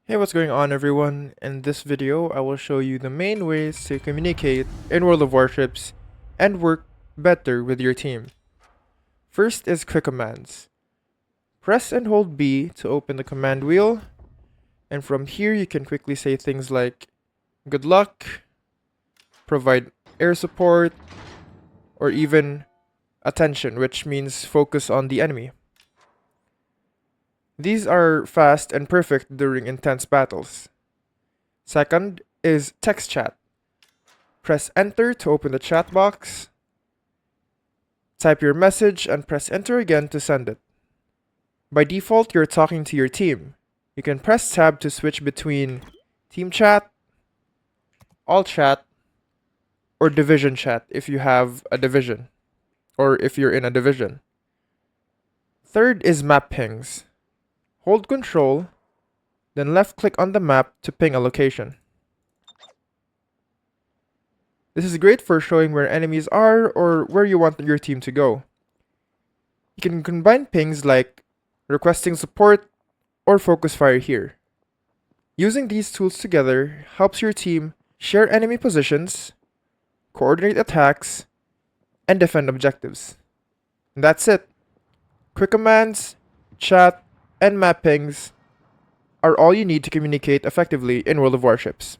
Hey, what's going on everyone? In this video, I will show you the main ways to communicate in World of Warships and work better with your team. First is quick commands. Press and hold B to open the command wheel, and from here you can quickly say things like good luck, provide air support, or even attention, which means focus on the enemy. These are fast and perfect during intense battles. Second is text chat. Press enter to open the chat box. Type your message and press enter again to send it. By default, you're talking to your team. You can press tab to switch between team chat, all chat, or division chat if you have a division, or if you're in a division. Third is map pings. Hold control, then left click on the map to ping a location. This is great for showing where enemies are or where you want your team to go. You can combine pings like requesting support or focus fire here. Using these tools together helps your team share enemy positions, coordinate attacks, and defend objectives. And that's it. Quick commands, chat, and map pings are all you need to communicate effectively in World of Warships.